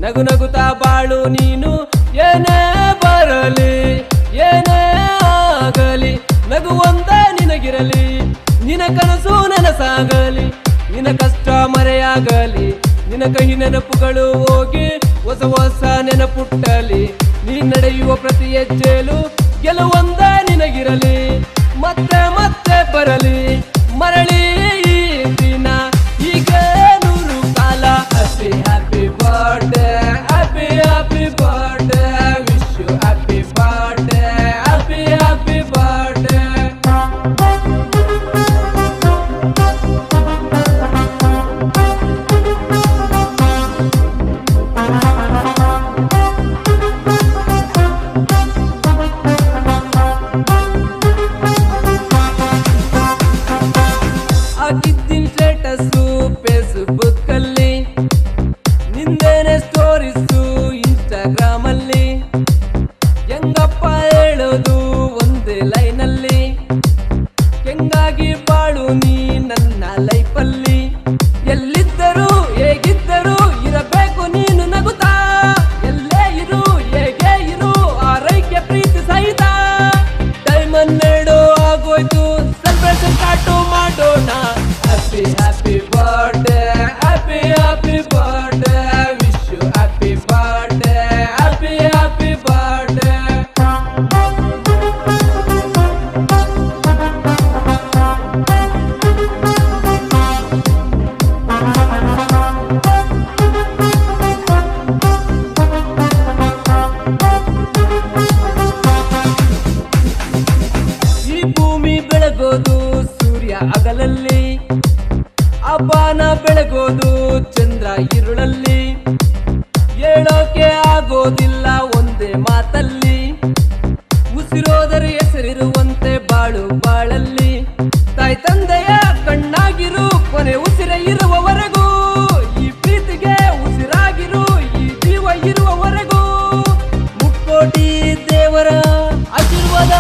ನಗು ನಗುತ್ತಾ ಬಾಳು ನೀನು. ಏನೇ ಬರಲಿ ಏನೇ ಆಗಲಿ ನಗು ಒಂದೇ ನಿನಗಿರಲಿ. ನಿನ ಕನಸು ನನಸಾಗಲಿ, ನಿನ ಕಷ್ಟ ಮರೆಯಾಗಲಿ, ನಿನ ಕಹಿ ನೆನಪುಗಳು ಹೋಗಿ ಹೊಸ ಹೊಸ ನೆನಪುಟ್ಟಲಿ. ನೀ ನಡೆಯುವ ಪ್ರತಿ ಹೆಜ್ಜೆಲು ಗೆಲುವೊಂದೇ ನಿನಗಿರಲಿ. ಮತ್ತೆ ಮತ್ತೆ ಬರಲಿ ಮರಳಿ ಈ ದಿನ ಹೀಗೆ 100 ಕಾಲ. Happy happy birthday, happy happy birthday, wish you happy birthday, happy happy birthday. ಹಾಕಿದ್ದಿನ ಸ್ಟೇಟಸ್ಸು ಫೇಸ್ಬುಕ್ ಅಲ್ಲಿ, ನಿಂದೇನೆ ಸ್ಟೋರೀಸು ಇನ್ಸ್ಟಾಗ್ರಾಮ್ ಅಲ್ಲಿ. ಹೆಂಗಪ್ಪ ಹೇಳೋದು ಒಂದೇ ಲೈನಲ್ಲಿ, ಹೆಂಗಾಗಿ ಬಾಳು ನೀ ನನ್ನ ಲೈಫಲ್ಲಿ. ಎಲ್ಲಿದ್ದರೂ ಹೇಗಿದ್ದರೂ ಇರಬೇಕು ನೀನು ನಗುತ್ತಾ. ಎಲ್ಲೇ ಇರು ಹೇಗೆ ಇರು ಆರೈಕೆ ಪ್ರೀತಿ ಸಹಿತ. ಟೈಮ್ 12 ಆಗೋಯ್ತು, ಸೆಲೆಬ್ರೇಷನ್ ಸ್ಟಾರ್ಟ್ ಮಾಡೋಣ. Happy happy birthday, happy happy birthday, wish you happy birthday, happy happy birthday. ಈ ಭೂಮಿ ಬೆಳಗೋದು ಸೂರ್ಯ ಹಗಲಲ್ಲಿ, ಹಬ್ಬನ ಬೆಳಗೋದು ಚಂದ್ರ ഇരുಳಲ್ಲಿ. ಹೇಳೋಕೆ ಆಗೋದಿಲ್ಲ ಒಂದೇ ಮಾತಲ್ಲಿ, ಉಸಿರೋದರೆ ಹೆಸರಿರುವಂತೆ ಬಾಳು ಬಾಳಲ್ಲಿ. ತಾಯಿ ತಂದೆಯ ಕಣ್ಣಾಗಿರು ಕೊನೆ ಉಸಿರ ಇರುವವರೆಗೂ, ಈ ಪ್ರೀತಿಗೆ ಉಸಿರಾಗಿರು ಈ ಜೀವ ಇರುವವರೆಗೂ. ಮುಕ್ಕೋಟಿ ದೇವರ ಆಶೀರ್ವಾದ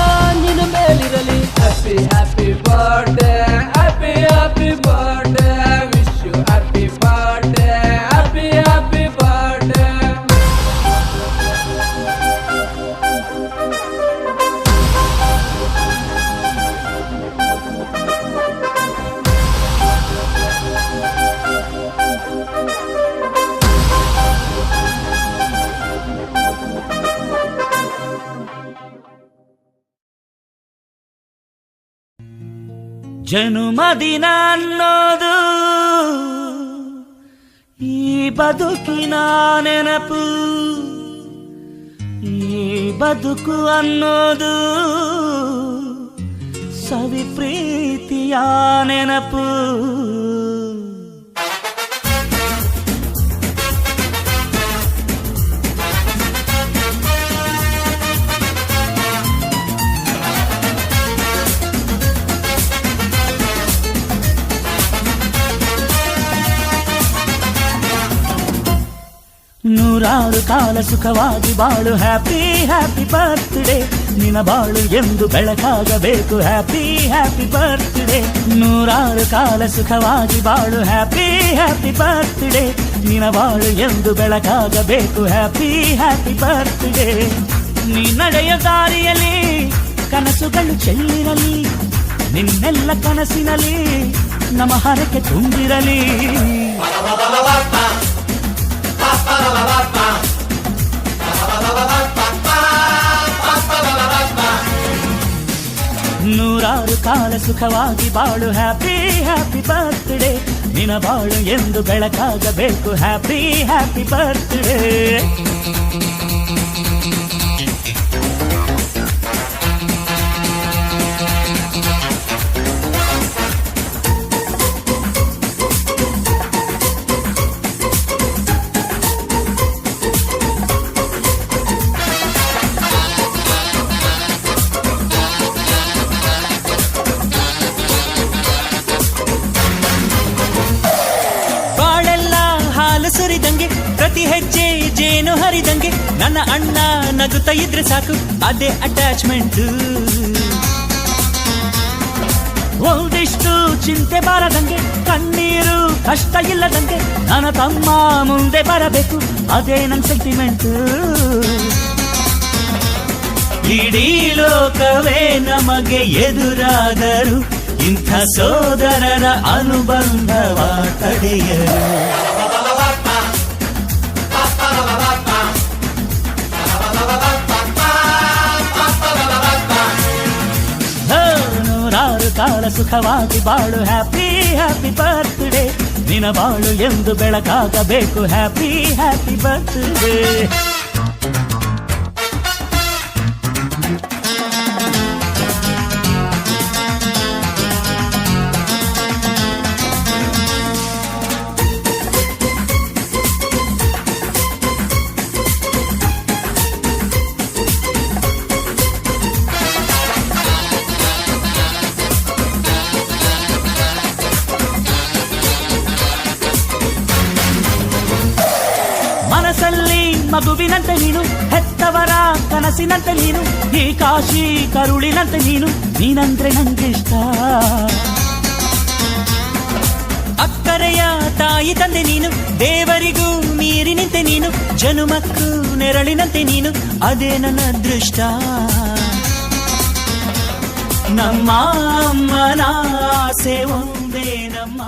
ನಿನ್ನ ಮೇಲಿರಲಿ. Happy happy birthday, happy happy birthday, wish you happy birthday, happy happy birthday. ಜನುಮದಿನ ಅನ್ನೋದು ಈ ಬದುಕಿನ ನೆನಪು, ಈ ಬದುಕು ಅನ್ನೋದು ಸವಿ ಪ್ರೀತಿಯ ನೆನಪು. ನೂರಾರು ಕಾಲ ಸುಖವಾಗಿ ಬಾಳು. ಹ್ಯಾಪಿ ಹ್ಯಾಪಿ ಬರ್ತ್ಡೇ, ನಿನ ಬಾಳು ಎಂದು ಬೆಳಕಾಗಬೇಕು. ಹ್ಯಾಪಿ ಹ್ಯಾಪಿ ಬರ್ತ್ಡೇ, ನೂರಾರು ಕಾಲ ಸುಖವಾಗಿ ಬಾಳು. ಹ್ಯಾಪಿ ಹ್ಯಾಪಿ ಬರ್ತ್ಡೇ, ನಿನ ಬಾಳು ಎಂದು ಬೆಳಕಾಗಬೇಕು. Happy happy birthday. ನೀ ನಡೆಯ ದಾರಿಯಲ್ಲಿ ಕನಸುಗಳು ಚೆಲ್ಲಿರಲಿ, ನಿನ್ನೆಲ್ಲ ಕನಸಿನಲ್ಲಿ ನಮ್ಮ ಹರಕೆ ತುಂಬಿರಲಿ. ನೂರಾರು ಕಾಲ ಸುಖವಾಗಿ ಬಾಳು. ಹ್ಯಾಪಿ ಹ್ಯಾಪಿ ಬರ್ತ್ಡೇ, ನಿನ ಬಾಳು ಎಂದು ಬೆಳಕಾಗಬೇಕು. Happy happy birthday. ಸುರಿದಂಗೆ ಪ್ರತಿ ಹೆಜ್ಜೆ ಜೇನು ಹರಿದಂಗೆ, ನನ್ನ ಅಣ್ಣ ನಗುತ್ತಾ ಇದ್ರೆ ಸಾಕು ಅದೇ ಅಟ್ಯಾಚ್ಮೆಂಟ್. ಒಂದಿಷ್ಟು ಚಿಂತೆ ಬಾರದಂಗೆ, ಕಣ್ಣೀರು ಕಷ್ಟ ಇಲ್ಲದಂಗೆ, ನನ್ನ ತಮ್ಮ ಮುಂದೆ ಬರಬೇಕು, ಅದೇ ನನ್ನ ಸೆಂಟಿಮೆಂಟ್. ಇಡೀ ಲೋಕವೇ ನಮಗೆ ಎದುರಾದರು, ಇಂಥ ಸೋದರರ ಅನುಬಂಧವ ತಡೆಯರು. ನೂರಾರು ಕಾಲ ಸುಖವಾಗಿ ಬಾಳು, ಹ್ಯಾಪಿ ಹ್ಯಾಪಿ ಬರ್ತ್ಡೇ, ನಿನ ಬಾಳು ಎಂದು ಬೆಳಕಾಗಬೇಕು, ಹ್ಯಾಪಿ ಹ್ಯಾಪಿ ಬರ್ತ್ಡೇ. ಮನಸ್ಸಲ್ಲಿ ಮಗುವಿನಂತೆ ನೀನು, ಹೆತ್ತವರ ಕನಸಿನಂತೆ ನೀನು, ಈ ಕಾಶಿ ಕರುಳಿನಂತೆ ನೀನು, ನೀನಂದ್ರೆ ನಂಗಿಷ್ಟ. ಅಕ್ಕರೆಯ ತಾಯಿ ತಂದೆ ನೀನು, ದೇವರಿಗೂ ಮೀರಿ ನಿಂತೆ ನೀನು, ಜನುಮಕ್ಕೂ ನೆರಳಿನಂತೆ ನೀನು, ಅದೇ ನನ್ನ ಅದೃಷ್ಟ. ನಮ್ಮ ಅಮ್ಮನ ಆಸೆ ಒಂದೇ ನಮ್ಮ